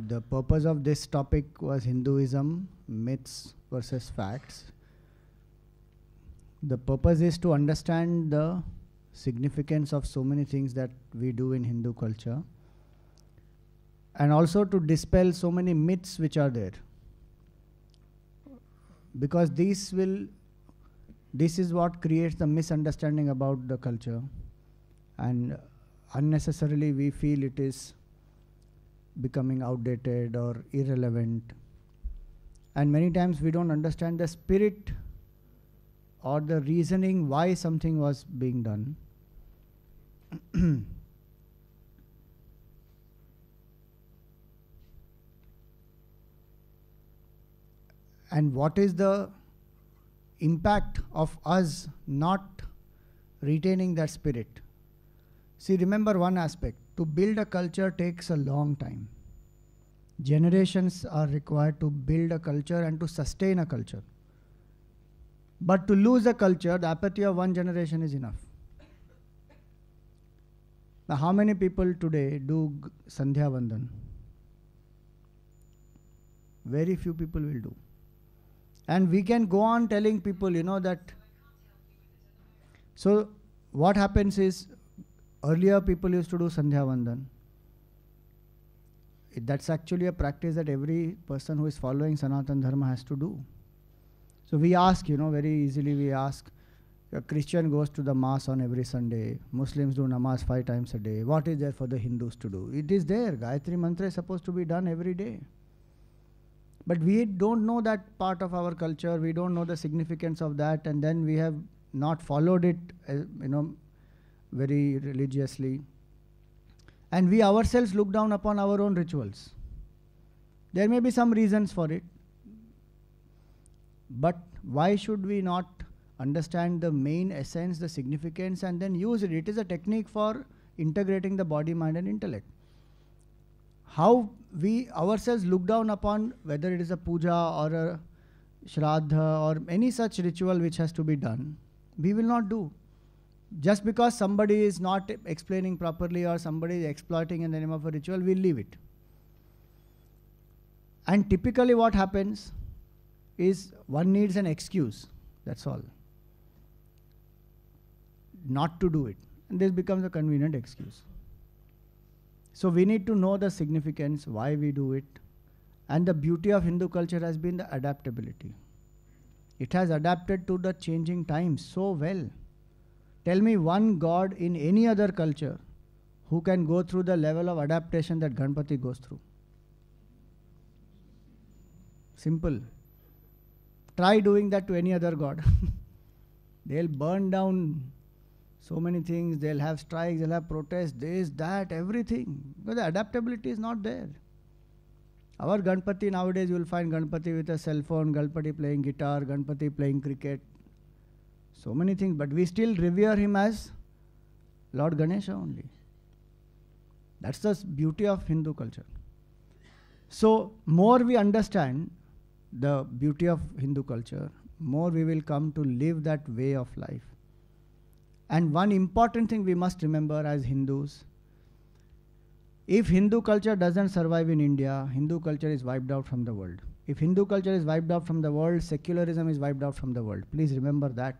The purpose of this topic was Hinduism, myths versus facts. The purpose is to understand the significance of so many things that we do in Hindu culture, and also to dispel so many myths which are there. Because this is what creates the misunderstanding about the culture, and unnecessarily we feel it is becoming outdated or irrelevant. And many times we don't understand the spirit or the reasoning why something was being done. And what is the impact of us not retaining that spirit? See, remember one aspect. To build a culture takes a long time. Generations are required to build a culture and to sustain a culture. But to lose a culture, the apathy of one generation is enough. Now, how many people today do Sandhya Vandan? Very few people will do. And we can go on telling people, that. So, what happens is, earlier people used to do Sandhya Vandan. That's actually a practice that every person who is following Sanatana Dharma has to do. So we ask, very easily we ask, a Christian goes to the mass on every Sunday, Muslims do namaz 5 times a day. What is there for the Hindus to do? It is there. Gayatri Mantra is supposed to be done every day. But we don't know that part of our culture. We don't know the significance of that, and then we have not followed it, very religiously. And we ourselves look down upon our own rituals. There may be some reasons for it. But why should we not understand the main essence, the significance, and then use it? It is a technique for integrating the body, mind, and intellect. How we ourselves look down upon, whether it is a puja or a shraddha or any such ritual which has to be done, we will not do. Just because somebody is not explaining properly or somebody is exploiting in the name of a ritual, we'll leave it. And typically what happens is one needs an excuse, that's all, not to do it. And this becomes a convenient excuse. So we need to know the significance, why we do it. And the beauty of Hindu culture has been the adaptability. It has adapted to the changing times so well. Tell me one god in any other culture who can go through the level of adaptation that Ganpati goes through. Simple. Try doing that to any other god. They'll burn down so many things, they'll have strikes, they'll have protests, this, that, everything. Because the adaptability is not there. Our Ganpati nowadays, you will find Ganpati with a cell phone, Ganpati playing guitar, Ganpati playing cricket. So many things, but we still revere him as Lord Ganesha only. That's the beauty of Hindu culture. So, more we understand the beauty of Hindu culture, more we will come to live that way of life. And one important thing we must remember as Hindus, if Hindu culture doesn't survive in India, Hindu culture is wiped out from the world. If Hindu culture is wiped out from the world, secularism is wiped out from the world. Please remember that.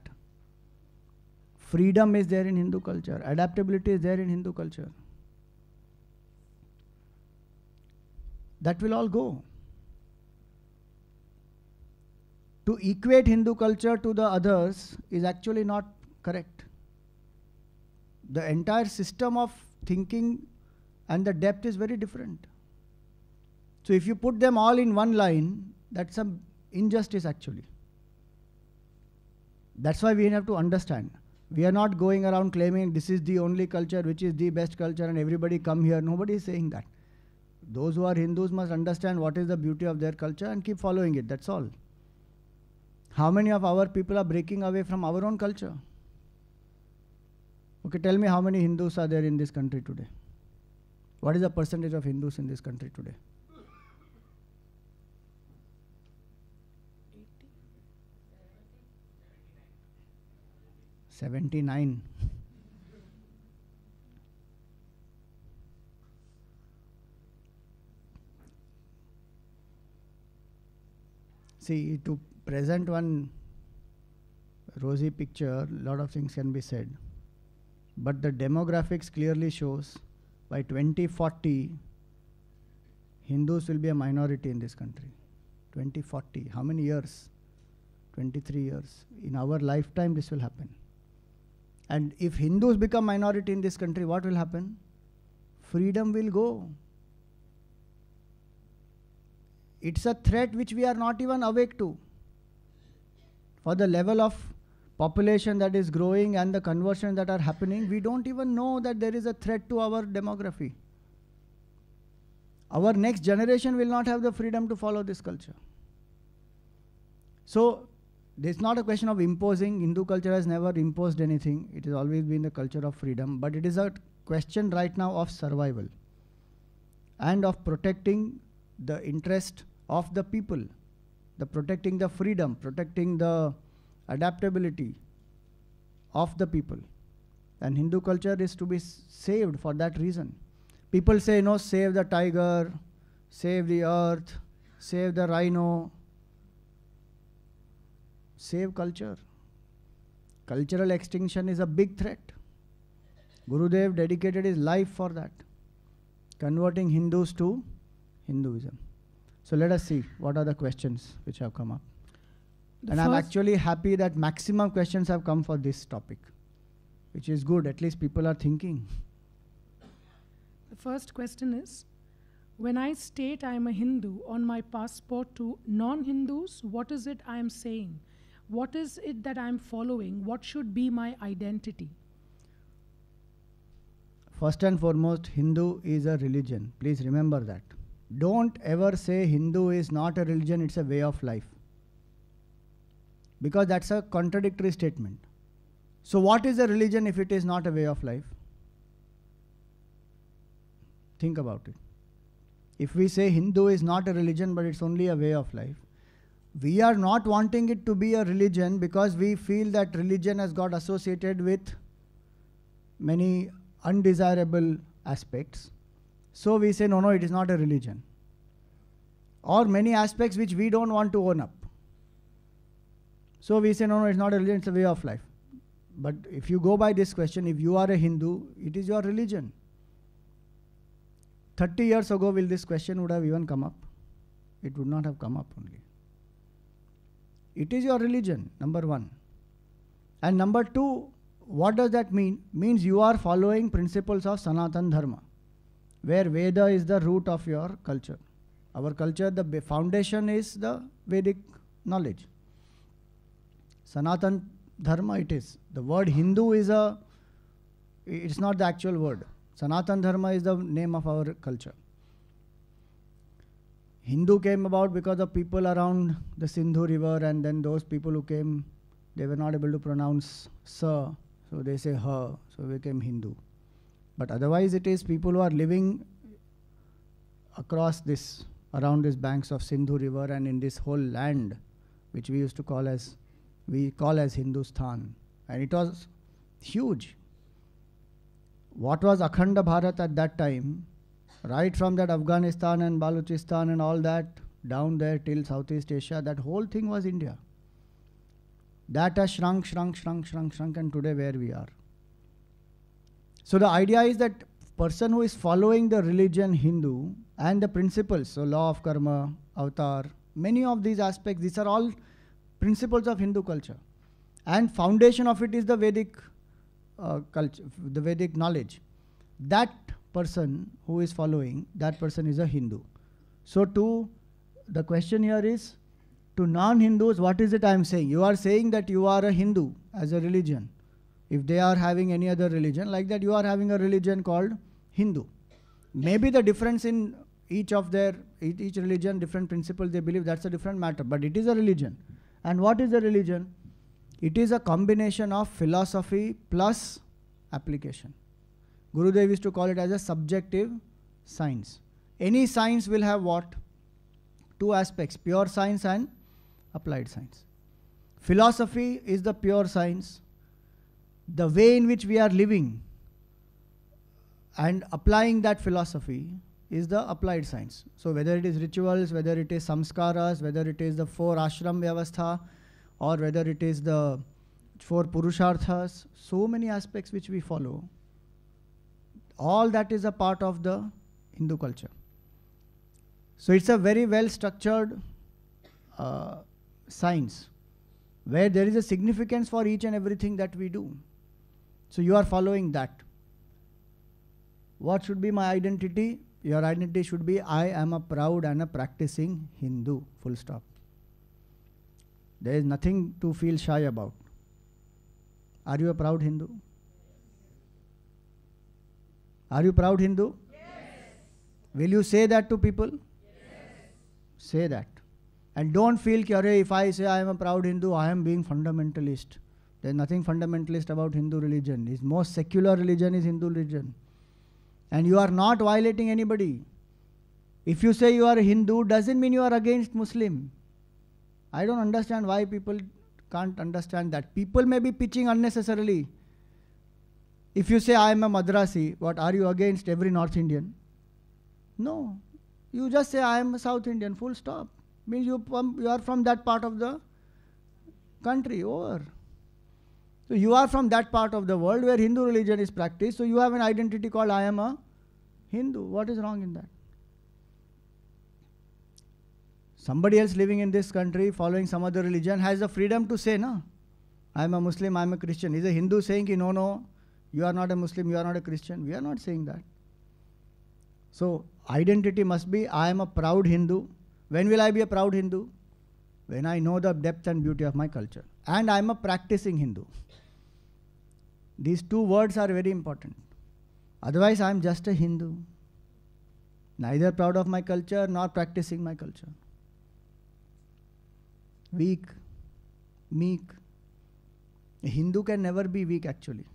Freedom is there in Hindu culture. Adaptability is there in Hindu culture. That will all go. To equate Hindu culture to the others is actually not correct. The entire system of thinking and the depth is very different. So if you put them all in one line, that's some injustice actually. That's why we have to understand. We are not going around claiming this is the only culture, which is the best culture, and everybody come here. Nobody is saying that. Those who are Hindus must understand what is the beauty of their culture and keep following it, that's all. How many of our people are breaking away from our own culture? Okay, tell me how many Hindus are there in this country today? What is the percentage of Hindus in this country today? 79. See, to present one rosy picture, a lot of things can be said. But the demographics clearly shows by 2040, Hindus will be a minority in this country. 2040, how many years? 23 years. In our lifetime, this will happen. And if Hindus become minority in this country, what will happen? Freedom will go. It's a threat which we are not even awake to. For the level of population that is growing and the conversions that are happening, we don't even know that there is a threat to our demography. Our next generation will not have the freedom to follow this culture. So, it's not a question of imposing. Hindu culture has never imposed anything. It has always been the culture of freedom. But it is a question right now of survival and of protecting the interest of the people, protecting the freedom, protecting the adaptability of the people. And Hindu culture is to be saved for that reason. People say, no, save the tiger, save the earth, save the rhino. Save culture. Cultural extinction is a big threat. Gurudev dedicated his life for that, converting Hindus to Hinduism. So let us see what are the questions which have come up. And I'm actually happy that maximum questions have come for this topic, which is good. At least people are thinking. The first question is, when I state I am a Hindu on my passport to non-Hindus, what is it I am saying? What is it that I am following? What should be my identity? First and foremost, Hindu is a religion. Please remember that. Don't ever say Hindu is not a religion, it's a way of life. Because that's a contradictory statement. So what is a religion if it is not a way of life? Think about it. If we say Hindu is not a religion but it's only a way of life, we are not wanting it to be a religion because we feel that religion has got associated with many undesirable aspects. So we say, no, it is not a religion. Or many aspects which we don't want to own up. So we say, no, it's not a religion, it's a way of life. But if you go by this question, if you are a Hindu, it is your religion. 30 years ago, will this question would have even come up? It would not have come up only. It is your religion, number one. And number two, what does that mean? Means you are following principles of Sanatan Dharma, where Veda is the root of your culture. Our culture, the foundation is the Vedic knowledge. Sanatan Dharma it is. The word Hindu is it's not the actual word. Sanatan Dharma is the name of our culture. Hindu came about because of people around the Sindhu river, and then those people who came, they were not able to pronounce sa, so they say ha, so we became Hindu. But otherwise it is people who are living across this, around these banks of Sindhu river and in this whole land, which we used to call as, Hindustan. And it was huge. What was Akhanda Bharat at that time, right from that Afghanistan and Balochistan and all that, down there till Southeast Asia, that whole thing was India. That has shrunk, and today where we are. So the idea is that person who is following the religion Hindu and the principles, so law of karma, avatar, many of these aspects, these are all principles of Hindu culture. And foundation of it is the Vedic culture, the Vedic knowledge. That person who is following, that person is a Hindu. So the question here is, to non-Hindus, what is it I am saying? You are saying that you are a Hindu as a religion. If they are having any other religion, like that you are having a religion called Hindu. Maybe the difference in each religion, different principles they believe, that's a different matter. But it is a religion. And what is a religion? It is a combination of philosophy plus application. Gurudev used to call it as a subjective science. Any science will have what? Two aspects, pure science and applied science. Philosophy is the pure science. The way in which we are living and applying that philosophy is the applied science. So whether it is rituals, whether it is samskaras, whether it is the 4 ashram vyavastha, or whether it is the 4 purusharthas, so many aspects which we follow, all that is a part of the Hindu culture. So it's a very well structured science where there is a significance for each and everything that we do. So you are following that. What should be my identity? Your identity should be, I am a proud and a practicing Hindu, full stop. There is nothing to feel shy about. Are you a proud Hindu? Are you proud Hindu? Yes. Will you say that to people? Yes. Say that. And don't feel, if I say I am a proud Hindu, I am being fundamentalist. There is nothing fundamentalist about Hindu religion. Its most secular religion is Hindu religion. And you are not violating anybody. If you say you are a Hindu, doesn't mean you are against Muslim. I don't understand why people can't understand that. People may be pitching unnecessarily. If you say I am a Madrasi, what, are you against every North Indian? No. You just say I am a South Indian, full stop. Means you are from that part of the country, over. So you are from that part of the world where Hindu religion is practiced, so you have an identity called I am a Hindu. What is wrong in that? Somebody else living in this country following some other religion has the freedom to say, no, I am a Muslim, I am a Christian. Is a Hindu saying, no, you are not a Muslim, you are not a Christian? We are not saying that. So identity must be, I am a proud Hindu. When will I be a proud Hindu? When I know the depth and beauty of my culture. And I am a practicing Hindu. These 2 words are very important. Otherwise, I am just a Hindu. Neither proud of my culture nor practicing my culture. Weak, meek. A Hindu can never be weak actually.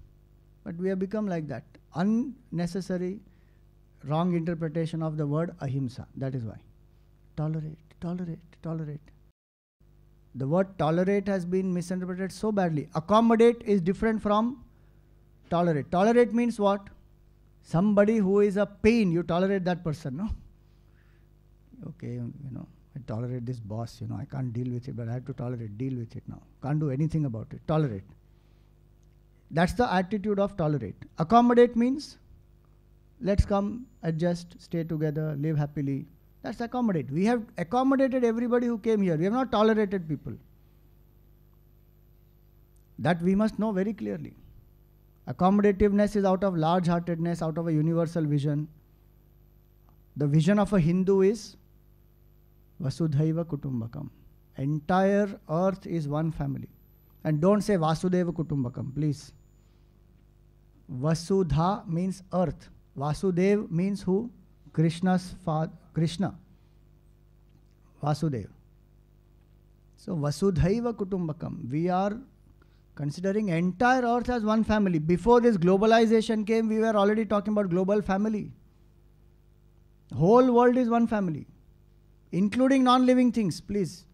But we have become like that. Unnecessary, wrong interpretation of the word ahimsa. That is why. Tolerate, tolerate, tolerate. The word tolerate has been misinterpreted so badly. Accommodate is different from tolerate. Tolerate means what? Somebody who is a pain, you tolerate that person, no? Okay, I tolerate this boss, I can't deal with it, but I have to deal with it now. Can't do anything about it. Tolerate. That's the attitude of tolerate. Accommodate means, let's come, adjust, stay together, live happily. That's accommodate. We have accommodated everybody who came here. We have not tolerated people. That we must know very clearly. Accommodativeness is out of large-heartedness, out of a universal vision. The vision of a Hindu is Vasudhaiva Kutumbakam. Entire earth is one family. And don't say Vasudeva Kutumbakam, please. Vasudha means earth. Vasudev means who? Krishna's father. Krishna. Vasudev. So Vasudhaiva Kutumbakam. We are considering entire earth as one family. Before this globalization came, we were already talking about global family. Whole world is one family, including non-living things, please.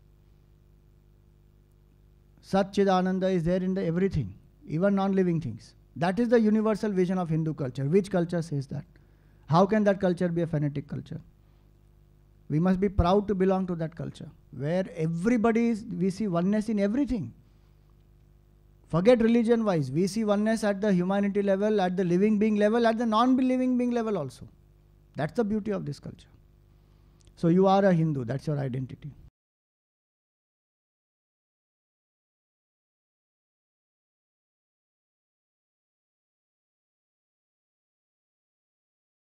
Sat Chid Ananda is there in everything, even non-living things. That is the universal vision of Hindu culture. Which culture says that? How can that culture be a fanatic culture? We must be proud to belong to that culture, where we see oneness in everything. Forget religion-wise. We see oneness at the humanity level, at the living being level, at the non-living being level also. That's the beauty of this culture. So you are a Hindu. That's your identity.